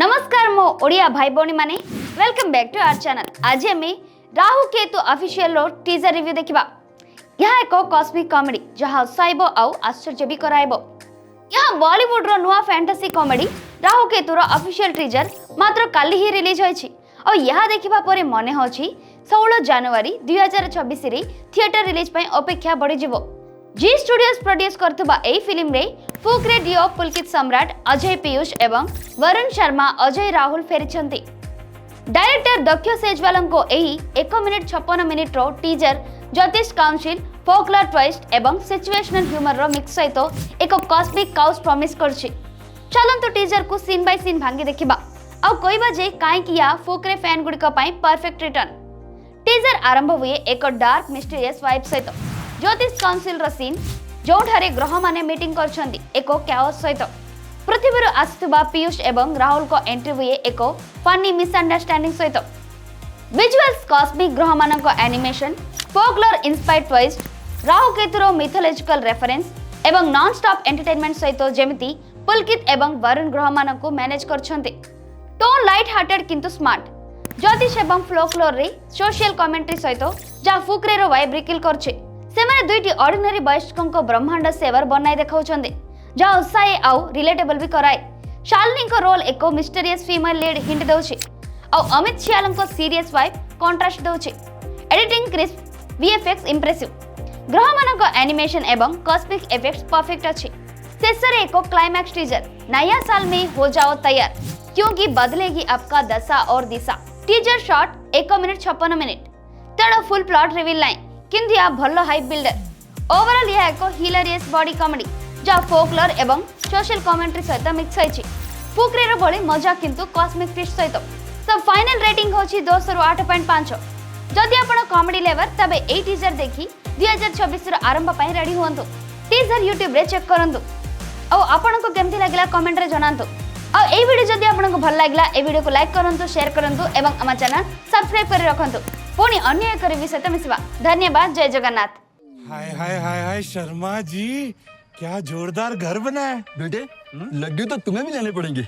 नमस्कार मो ओडिया भाई भौणी माने welcome back to our channel. आज आम राहु केतु ऑफिशियल रो टीजर रिव्यू देखिबा। यह एक कॉस्मिक कॉमेडी जहां हसाइबो आउ आश्चर्य भी कराइबो। यह बॉलीवुड रो नुआ फैंटेसी कॉमेडी राहु केतु रो ऑफिशियल टीजर मात्र काली ही रिलीज होइछि और यह देखिबा परे मने होछि 16 जनवरी 2026 रे थिएटर रिलीज पय अपेक्षा बढ़ी जिवो। जी स्टूडियोज प्रोड्यूस करथुबा एई फिल्म रे फुकरे डिओ पुलकित सम्राट अजय पीयूष एवं वरुण शर्मा अजय राहुल फेरिछंती। डायरेक्टर दक्ष सेजवाल को एही 1 मिनिट 56 मिनिट रो टीजर ज्योतिष काउंसिल फोकलर ट्विस्ट एवं सिचुएशनल ह्यूमर रो मिक्स सहित एक कॉस्मिक काउस प्रॉमिस करछि। चलंतु टीजर को सीन बाय सीन भांगी देखिबा आ कहबा जे काई किया फुकरे फैन गुडी का पई परफेक्ट रिटर्न। टीजर आरंभ हुए एक डार्क मिस्टीरियस वाइब सहित ज्योतिष काउंसिल रो सीन जोठारे ग्रह माने मीटिंग करछंती एको कैओस सहित। पृथ्वी रो आसुबा पीयूष एवं राहुल को एंट्री हुए एको फनी मिसअंडरस्टैंडिंग सहित। विजुअल्स कॉस्मिक ग्रह मानक animation folklore inspired twist Rahu केतुरो मिथोलॉजिकल रेफरेंस एवं नॉन स्टॉप एंटरटेनमेंट सहित जेमिति पुलकित एवं वरुण ग्रह मानक मैनेज करछंती। टोन लाइट हार्टेड किंतु स्मार्ट ज्योतिष एवं फोकलर रे सोशल कमेंट्री सहित जा फुकरे रो वाइब रिकिल करछे। सेमाने दुईटी ऑर्डिनरी वयस्कों को ब्रह्मांड सेवर बनाई देखाउछंदी जा उत्साही आउ रिलेटेबल भी कराए। शालिनी को रोल एको मिस्टीरियस फीमेल लीड हिंट दउछि आउ अमित छियालम को सीरियस वाइब कंट्रास्ट दउछि। एडिटिंग क्रिस्प वीएफएक्स इंप्रेसिव ग्रह मानक एनिमेशन एवं कॉस्मिक इफेक्ट्स परफेक्ट अछि। शेषरे एको क्लाइमैक्स टीजर नया साल में हो जाओ तैयार क्योंकि बदलेगी आपका दशा और दिशा। टीजर शॉट 1 मिनिट 56 मिनिट तेणु फुल प्लॉट रिवील नहीं किंतु या भलो हाइप बिल्डर। ओवरऑल यह एक हिलेरियस बॉडी कॉमेडी जहाँ फोकलर एवं सोशल कमेंट्री सहित मिक्स होइछि। फुकरे रो भली मजा किंतु कॉस्मिक ट्विस्ट सहित। सो फाइनल रेटिंग होछि 10 रु 8.5। जदि आपण कॉमेडी लेवर तबे ए टीजर देखि 2026 रो आरंभ पय रेडी हुअंतु। टीजर YouTube रे चेक करंतु और आपण को केमथि लागला कमेंट रे जणांतु। और ए वीडियो जदि आपण को भल लागला ए वीडियो को लाइक करंतु शेयर करंतु एवं हम चैनल सब्सक्राइब कर रखंतु। पुणी अन्य एक रिव्यू सहित मिसवा। धन्यवाद। जय जगन्नाथ। हाय हाय हाय हाय शर्मा जी क्या जोरदार घर बना है। बेटे लड्डू तो तुम्हें भी लेने पड़ेंगे।